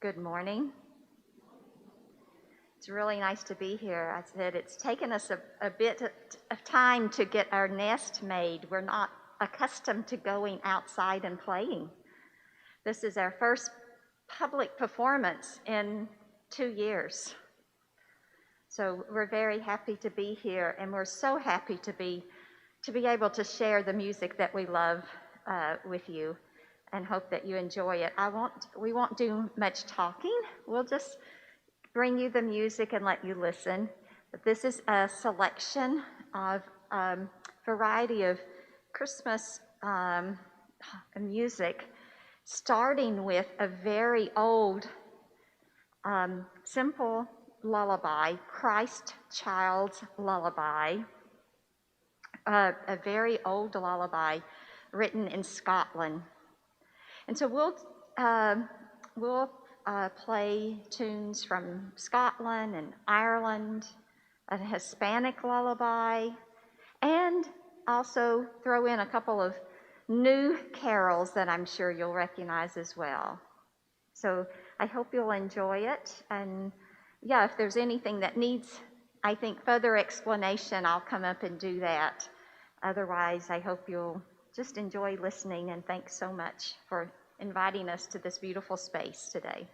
Good morning. It's really nice to be here. I said it's taken us a bit of time to get our nest made. We're not accustomed to going outside and playing. This is our first public performance in 2 years. So we're very happy to be here, and we're so happy to be able to share the music that we love with you, and hope that you enjoy it. We won't do much talking. We'll just bring you the music and let you listen. But this is a selection of a variety of Christmas music, starting with a very old, simple lullaby, Christ Child's Lullaby, a very old lullaby written in Scotland. And so we'll play tunes from Scotland and Ireland, a Hispanic lullaby, and also throw in a couple of new carols that I'm sure you'll recognize as well. So I hope you'll enjoy it. And yeah, if there's anything that needs, I think, further explanation, I'll come up and do that. Otherwise, I hope you'll just enjoy listening, and thanks so much for inviting us to this beautiful space today.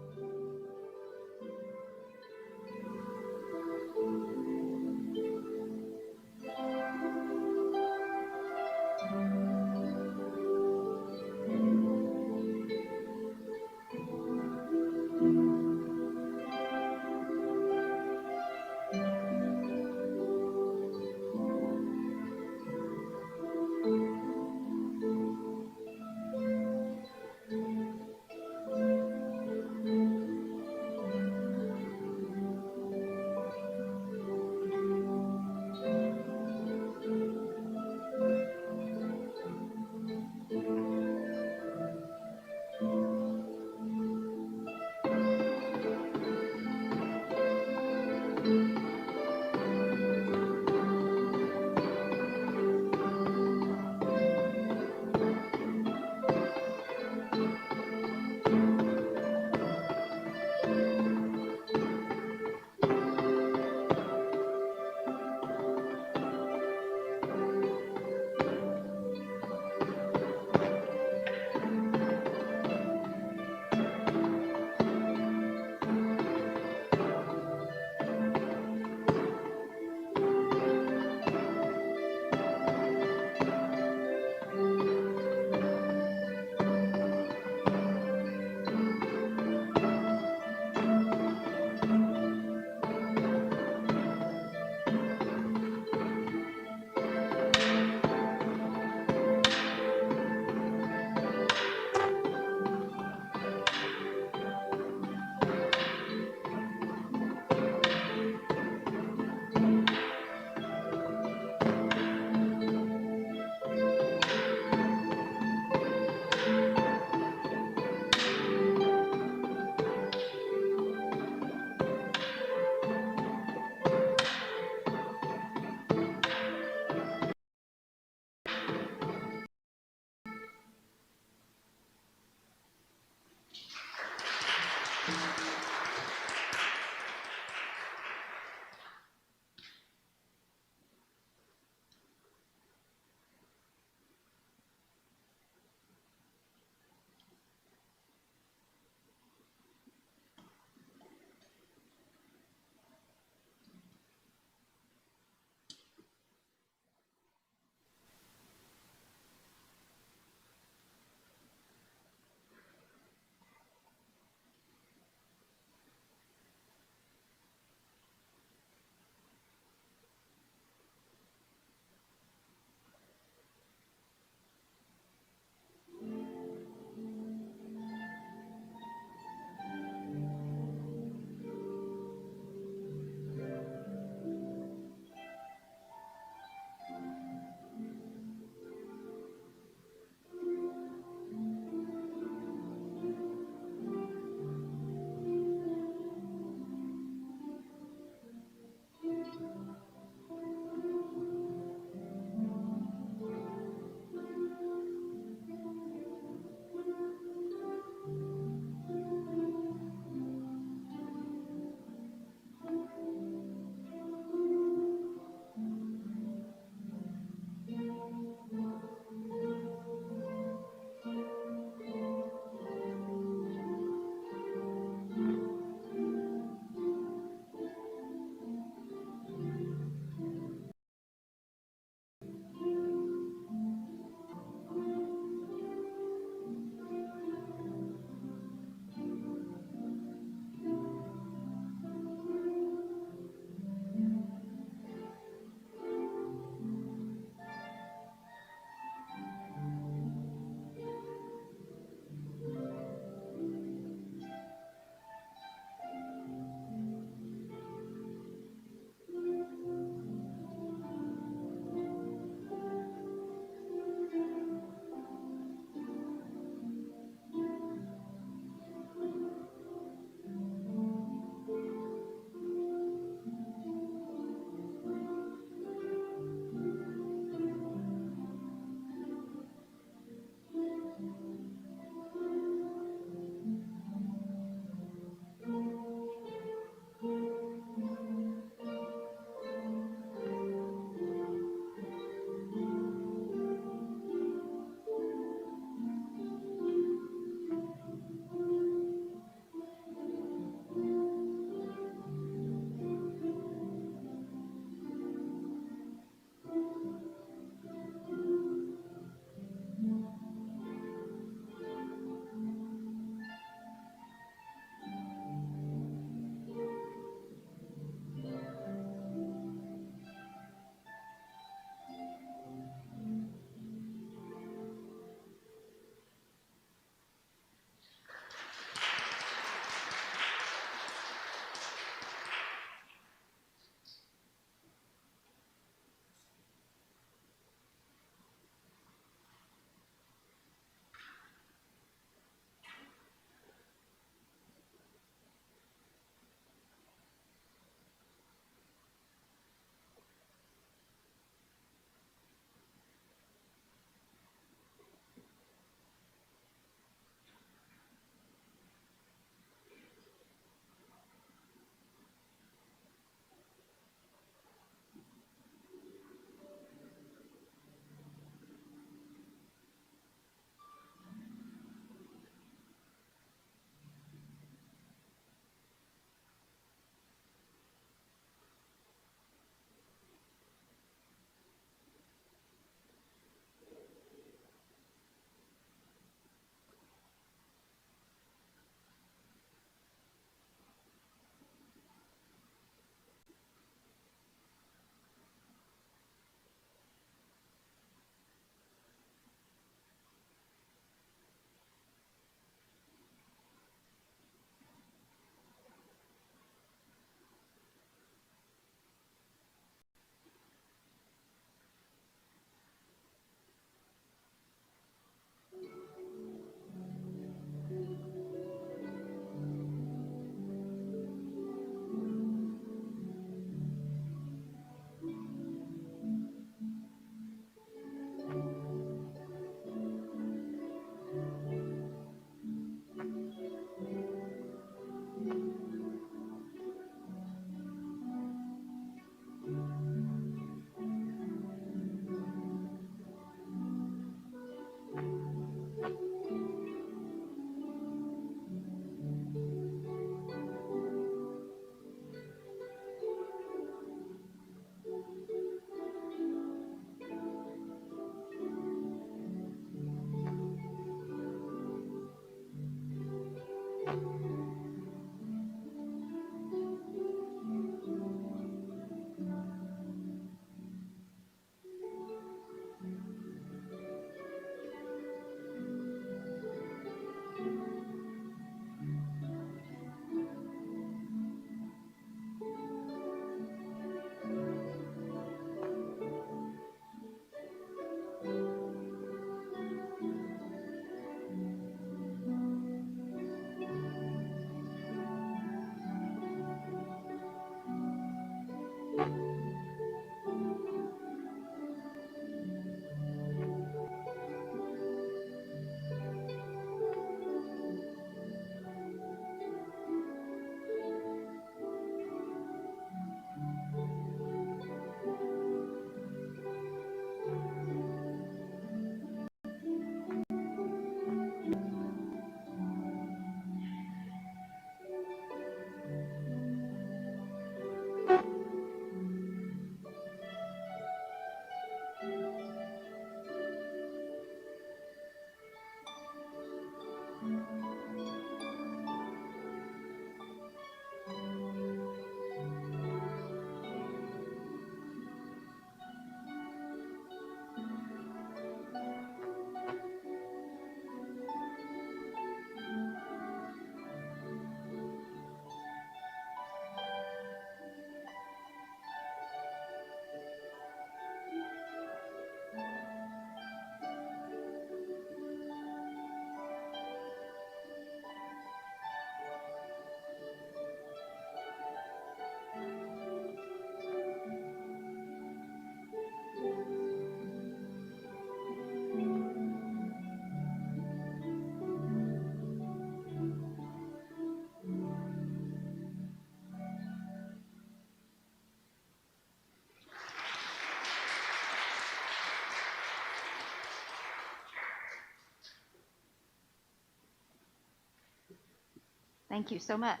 Thank you so much.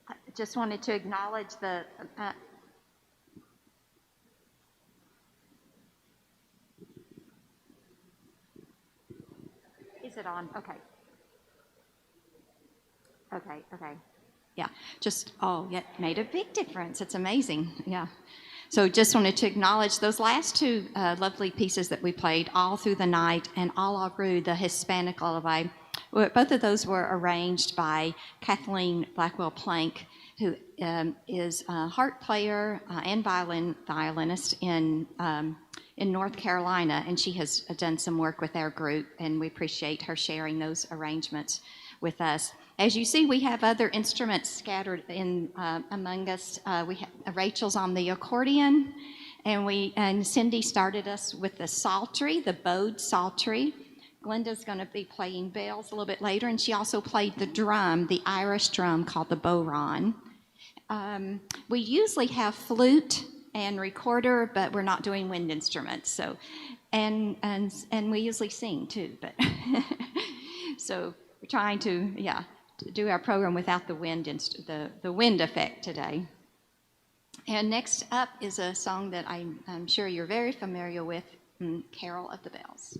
I just wanted to acknowledge the. Is it on? Okay. Okay. Yeah, made a big difference. It's amazing. Yeah. So just wanted to acknowledge those last two lovely pieces that we played all through the night and all through the Hispanic lullaby. Both of those were arranged by Kathleen Blackwell Plank, who is a harp player and violinist in North Carolina, and she has done some work with our group, and we appreciate her sharing those arrangements with us. As you see, we have other instruments scattered in among us. We have Rachel's on the accordion, and Cindy started us with the psaltery, the bowed psaltery. Glenda's going to be playing bells a little bit later, and she also played the drum, the Irish drum called the bodhrán. We usually have flute and recorder, but we're not doing wind instruments. So, and we usually sing too, but so we're trying to do our program without the wind the wind effect today. And next up is a song that I'm sure you're very familiar with, Carol of the Bells.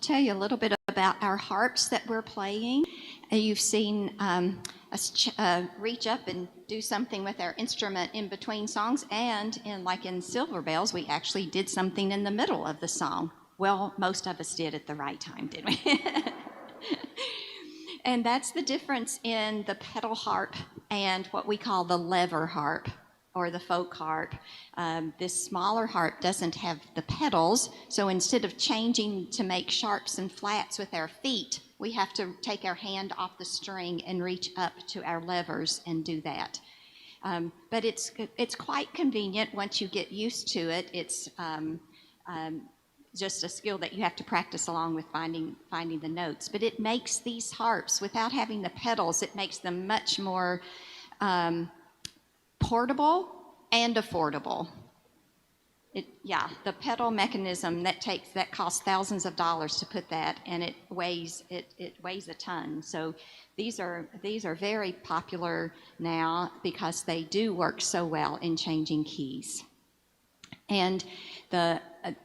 tell you a little bit about our harps that we're playing. You've seen us reach up and do something with our instrument in between songs, and like in Silver Bells, we actually did something in the middle of the song. Well, most of us did at the right time, didn't we? And that's the difference in the pedal harp and what we call the lever harp or the folk harp. This smaller harp doesn't have the pedals, so instead of changing to make sharps and flats with our feet, we have to take our hand off the string and reach up to our levers and do that. But it's quite convenient once you get used to it. It's just a skill that you have to practice along with finding the notes. But it makes these harps, without having the pedals, it makes them much more portable and affordable. The pedal mechanism that costs thousands of dollars to put that, and it weighs a ton. So these are very popular now because they do work so well in changing keys. And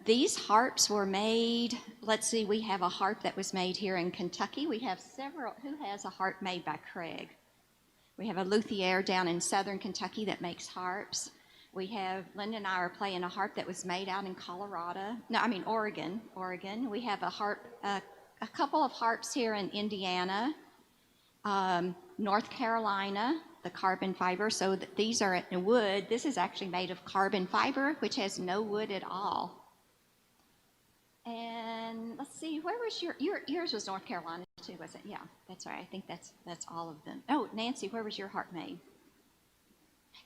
these harps were made, let's see, we have a harp that was made here in Kentucky. We have several. Who has a harp made by Craig? We have a luthier down in southern Kentucky that makes harps. We have, Linda and I are playing a harp that was made out in Oregon. We have a couple of harps here in Indiana, North Carolina, the carbon fiber. So these are in wood. This is actually made of carbon fiber, which has no wood at all. And let's see, where was yours was North Carolina too, was it? Yeah, that's right. I think that's all of them. Oh, Nancy, where was your harp made?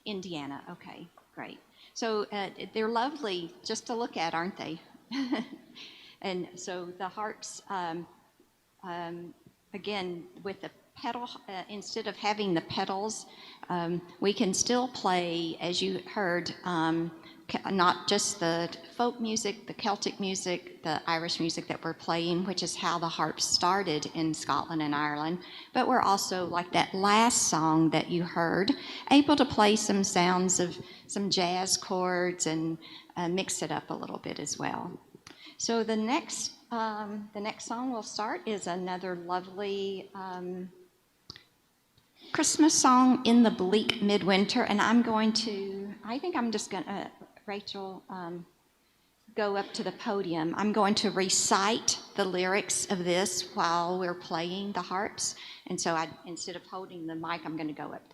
Indiana. Okay, great. So they're lovely just to look at, aren't they? And so the harps, again, with the pedal, instead of having the pedals, we can still play, as you heard, not just the folk music, the Celtic music, the Irish music that we're playing, which is how the harps started in Scotland and Ireland, but we're also, like that last song that you heard, able to play some sounds of some jazz chords and mix it up a little bit as well. So the next song we'll start is another lovely Christmas song, In the Bleak Midwinter, and I think I'm just going to, Rachel, go up to the podium. I'm going to recite the lyrics of this while we're playing the harps, and so instead of holding the mic, I'm going to go up.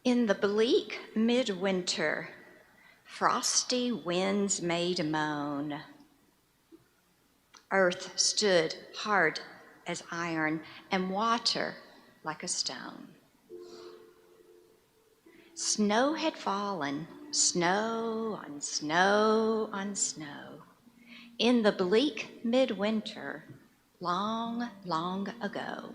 In the bleak midwinter, frosty winds made moan. Earth stood hard as iron, and water like a stone. Snow had fallen, snow on snow on snow, in the bleak midwinter, long, long ago.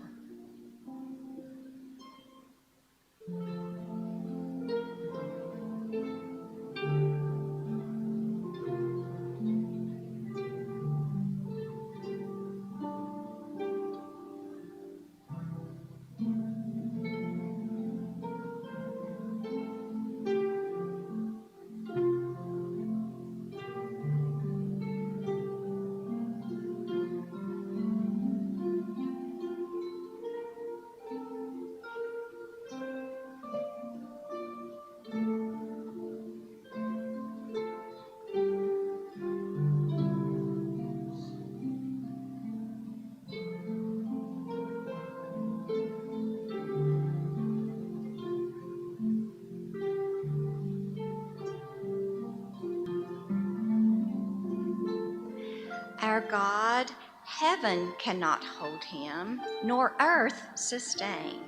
Our God, heaven cannot hold him, nor earth sustain.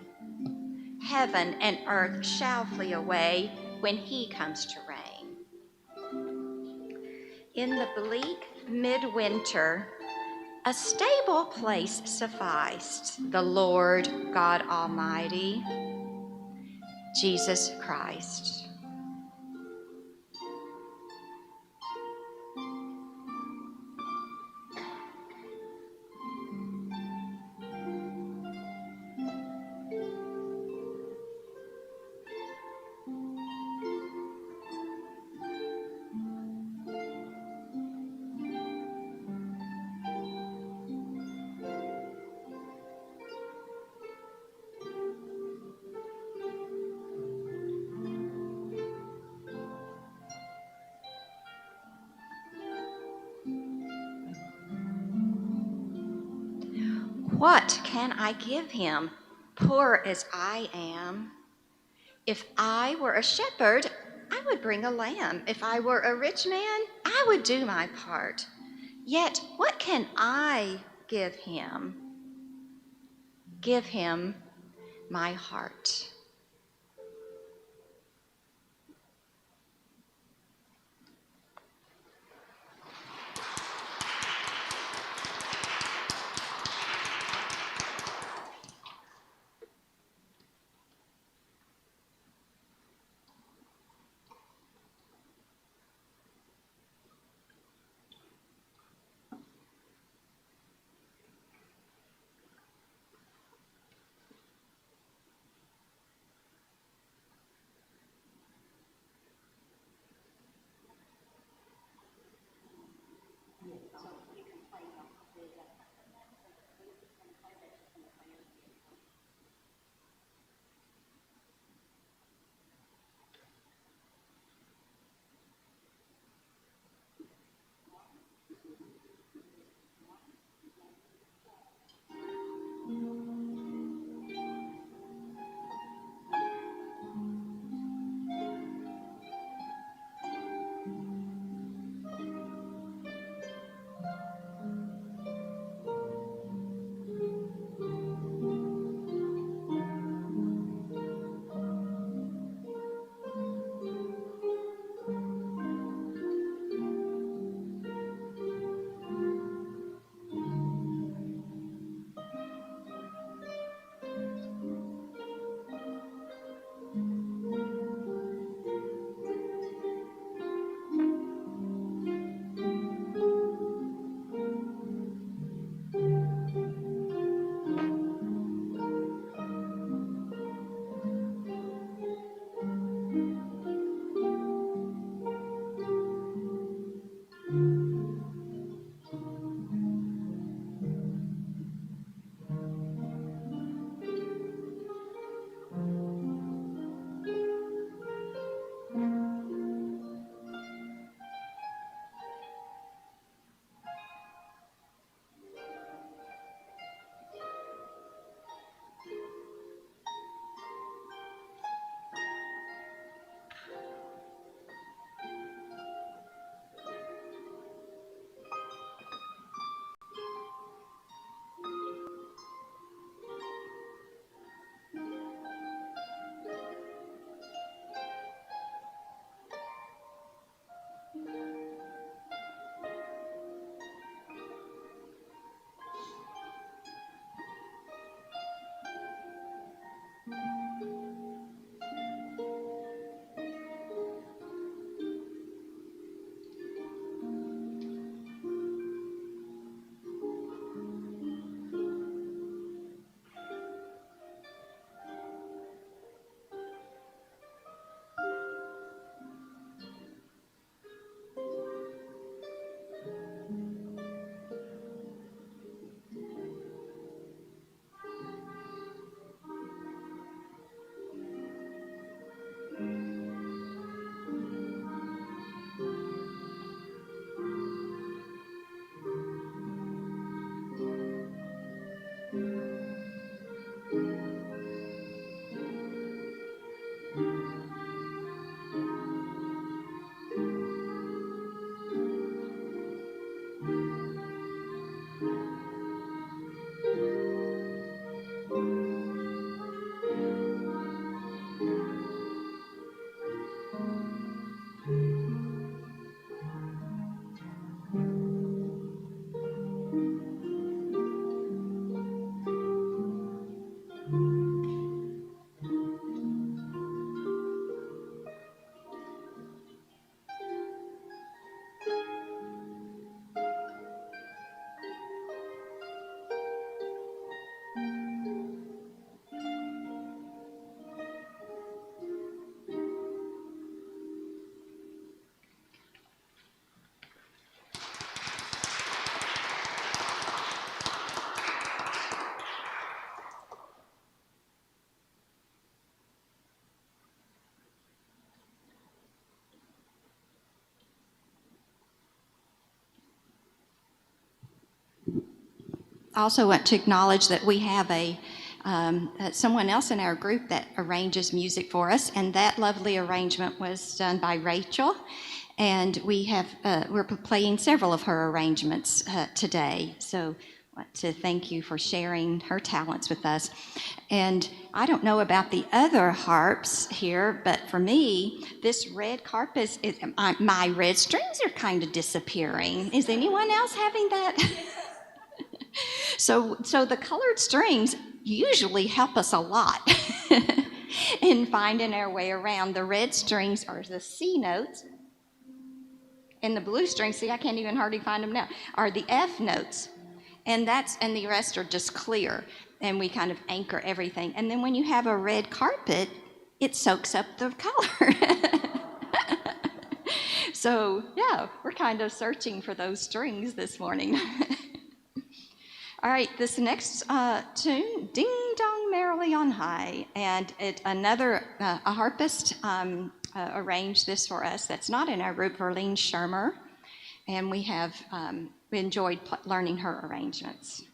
Heaven and earth shall flee away when he comes to reign. In the bleak midwinter, A stable place sufficed, the Lord God Almighty, Jesus Christ. What can I give him, poor as I am? If I were a shepherd, I would bring a lamb. If I were a rich man, I would do my part. Yet what can I give him? Give him my heart. I also want to acknowledge that we have someone else in our group that arranges music for us, and that lovely arrangement was done by Rachel. And we're playing several of her arrangements today. So I want to thank you for sharing her talents with us. And I don't know about the other harps here, but for me, this red carpet my red strings are kind of disappearing. Is anyone else having that? So the colored strings usually help us a lot in finding our way around. The red strings are the C notes, and the blue strings, see, I can't even hardly find them now, are the F notes. And the rest are just clear, and we kind of anchor everything. And then when you have a red carpet, it soaks up the color. So yeah, we're kind of searching for those strings this morning. All right, this next tune, Ding Dong Merrily on High, and a harpist arranged this for us that's not in our group, Verlene Shermer, and we have enjoyed learning her arrangements.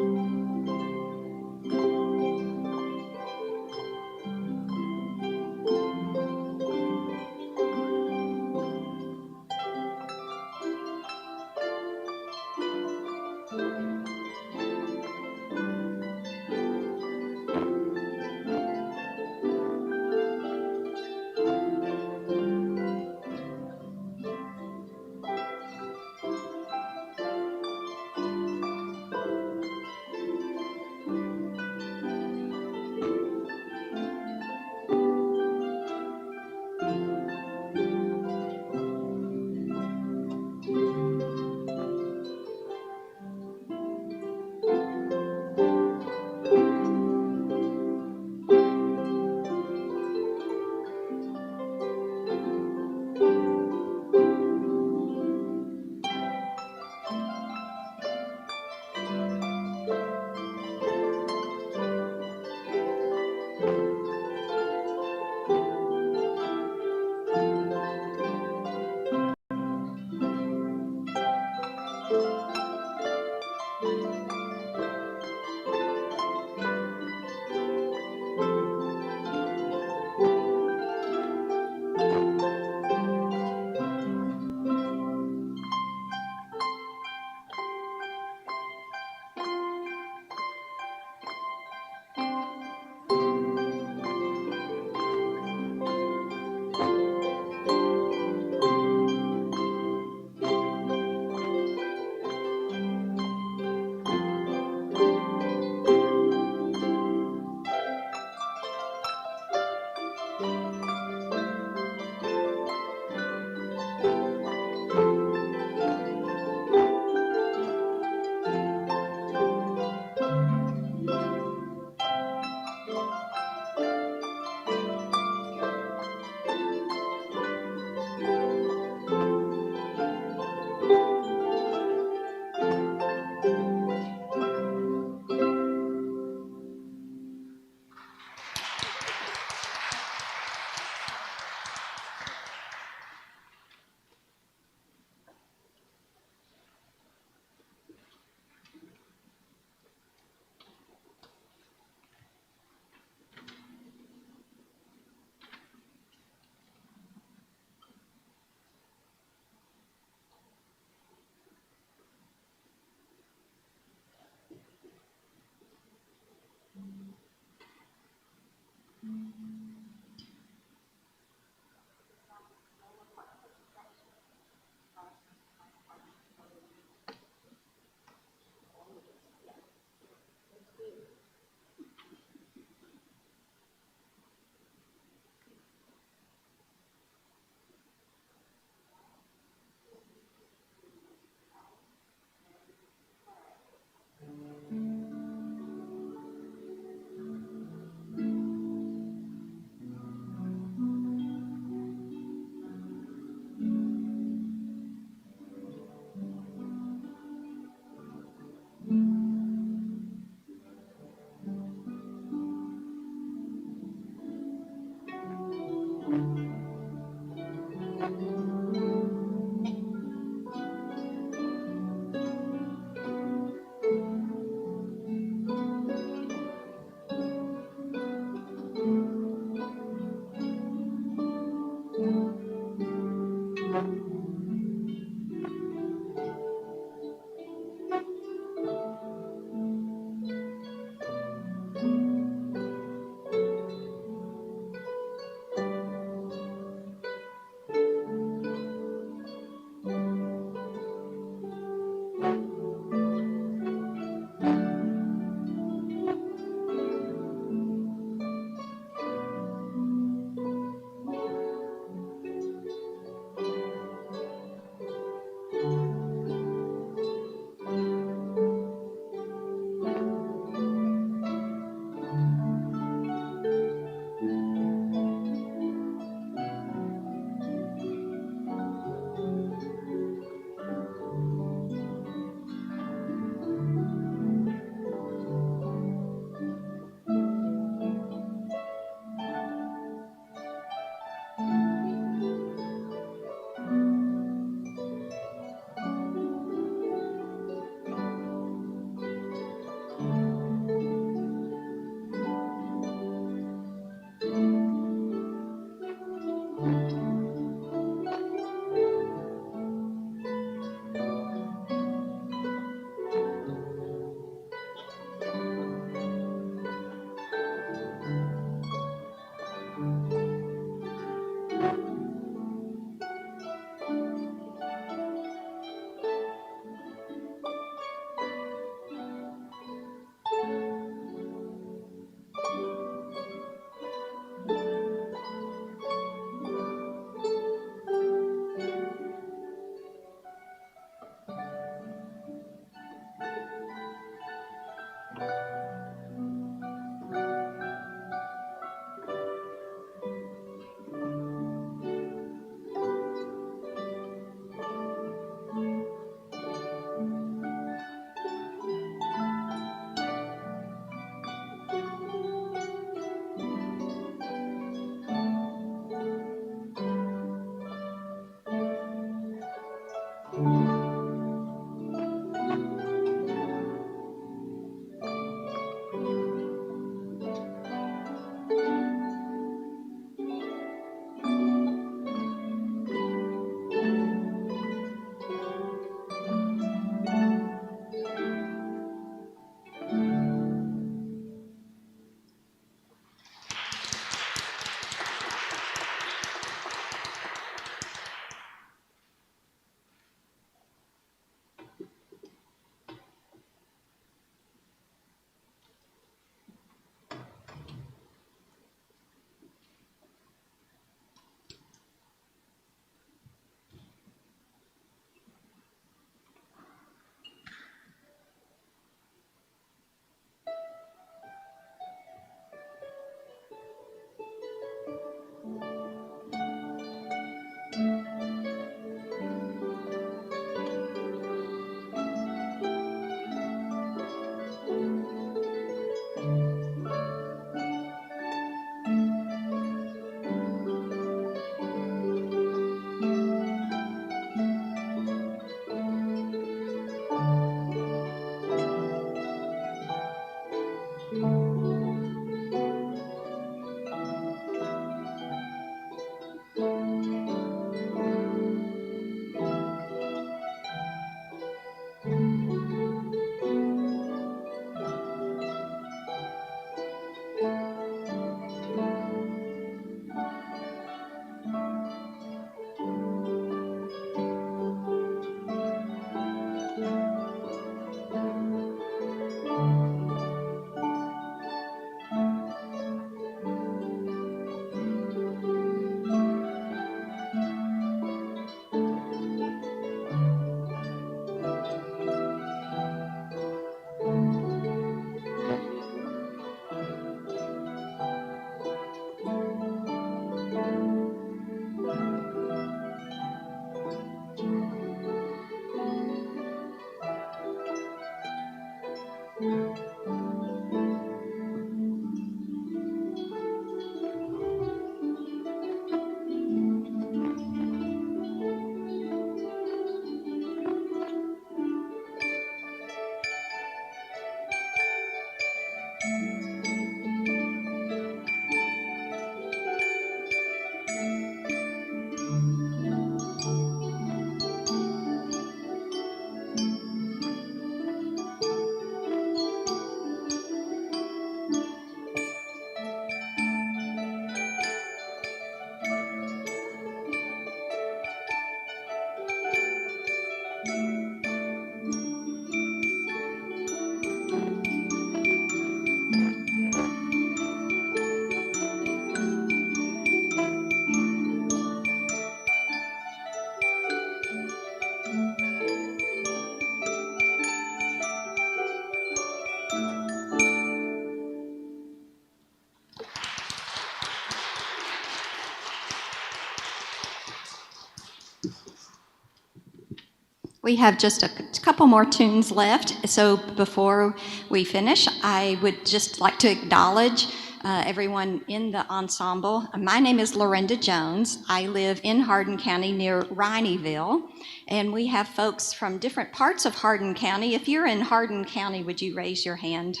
We have just a couple more tunes left, so before we finish, I would just like to acknowledge everyone in the ensemble. My name is Lorinda Jones. I live in Hardin County near Rineyville, and we have folks from different parts of Hardin County. If you're in Hardin County, would you raise your hand?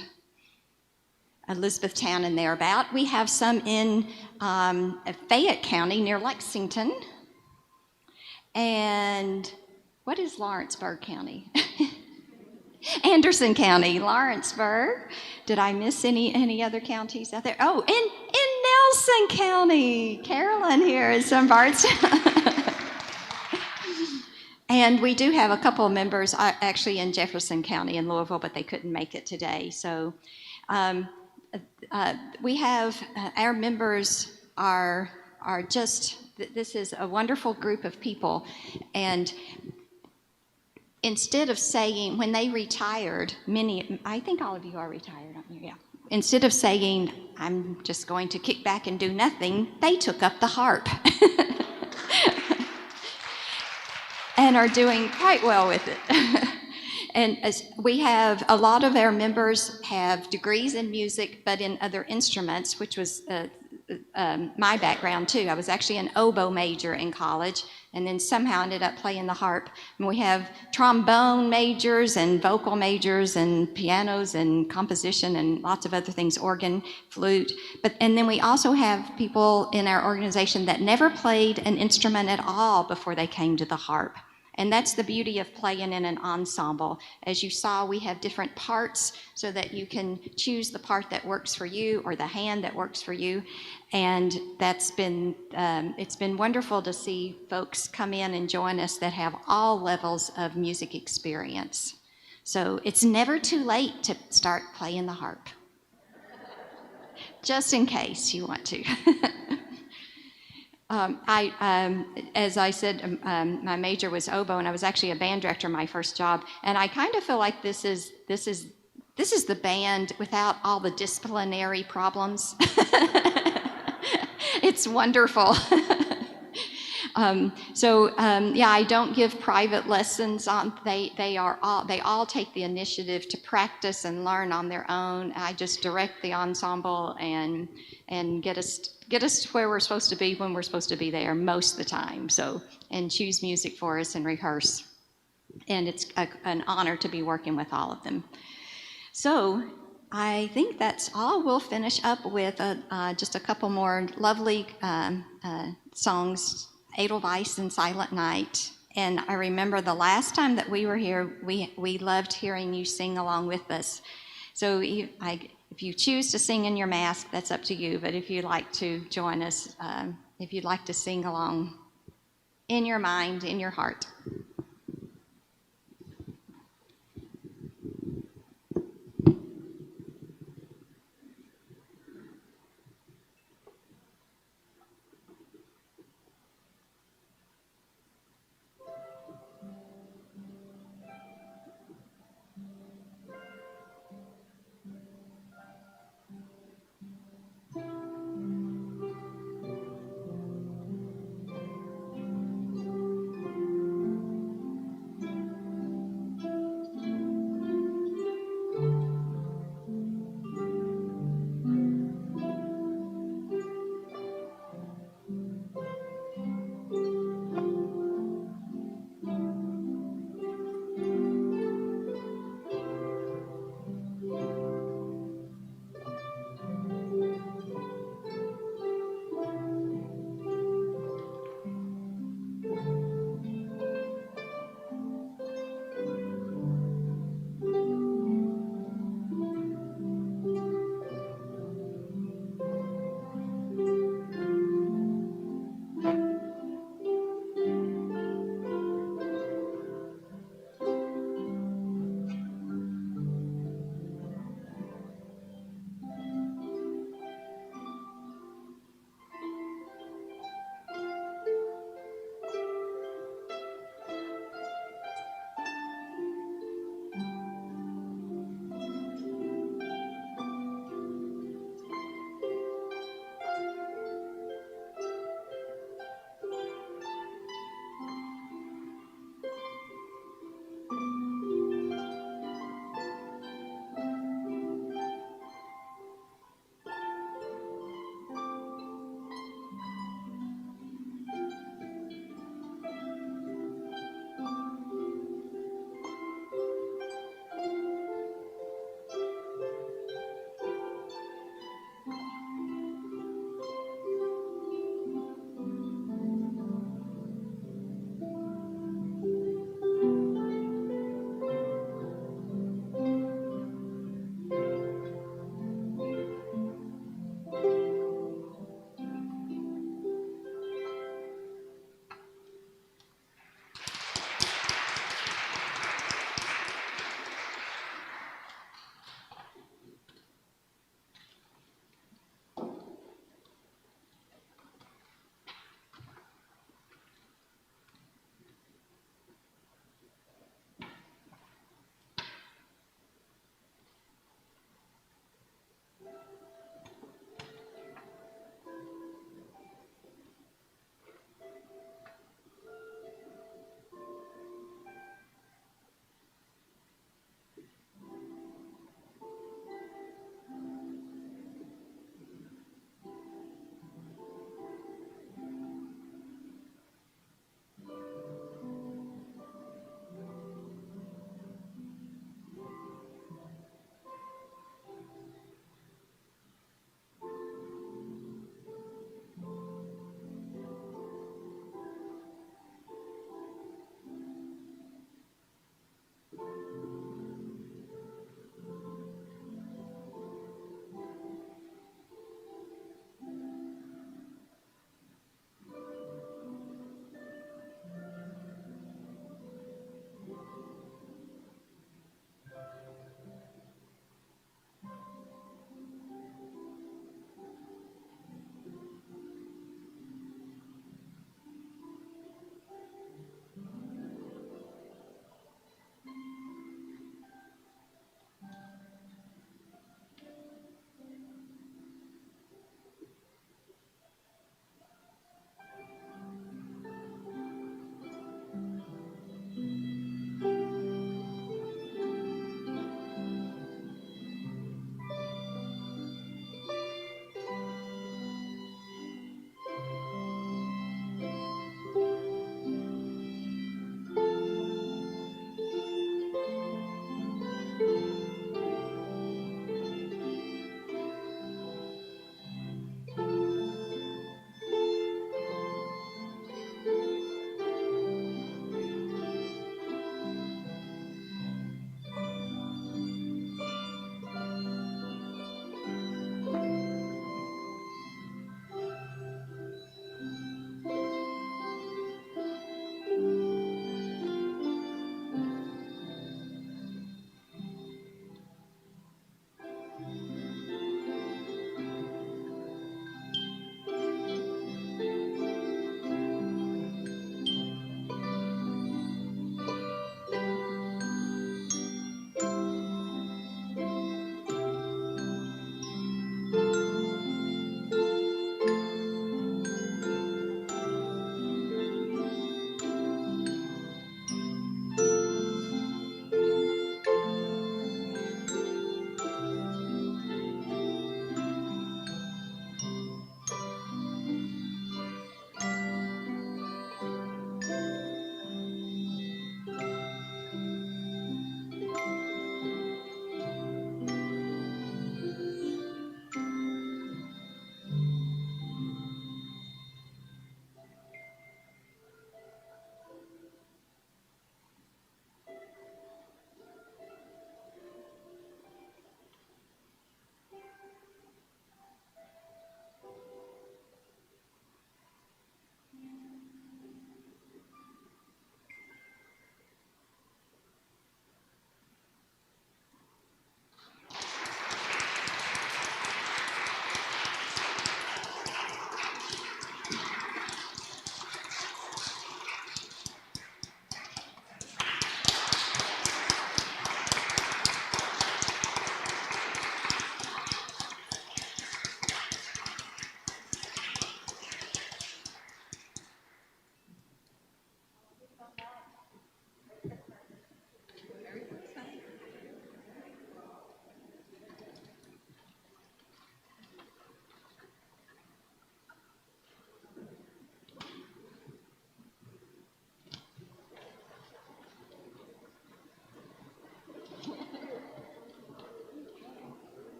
Elizabethtown and thereabout. We have some in Fayette County near Lexington, and what is Lawrenceburg County? Anderson County, Lawrenceburg. Did I miss any other counties out there? Oh, in Nelson County. Carolyn here is some parts. And we do have a couple of members actually in Jefferson County in Louisville, but they couldn't make it today. So we have our members are just, this is a wonderful group of people. And instead of saying, when they retired, I think all of you are retired, aren't you? Yeah. Instead of saying, I'm just going to kick back and do nothing, they took up the harp and are doing quite well with it. And we have, a lot of our members have degrees in music, but in other instruments, which was my background too. I was actually an oboe major in college, and then somehow ended up playing the harp. And we have trombone majors and vocal majors and pianos and composition and lots of other things, organ, flute. And then we also have people in our organization that never played an instrument at all before they came to the harp. And that's the beauty of playing in an ensemble. As you saw, we have different parts so that you can choose the part that works for you or the hand that works for you. And that's been, it's been wonderful to see folks come in and join us that have all levels of music experience. So it's never too late to start playing the harp, just in case you want to. As I said, my major was oboe, and I was actually a band director my first job. And I kind of feel like this is the band without all the disciplinary problems. It's wonderful. Yeah, I don't give private lessons on. They all take the initiative to practice and learn on their own. I just direct the ensemble and get us to where we're supposed to be when we're supposed to be there most of the time. So, and choose music for us and rehearse. And it's an honor to be working with all of them. So I think that's all. We'll finish up with just a couple more lovely songs, Edelweiss and Silent Night. And I remember the last time that we were here, we loved hearing you sing along with us. So if you choose to sing in your mask, that's up to you. But if you'd like to join us, if you'd like to sing along in your mind, in your heart.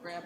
grab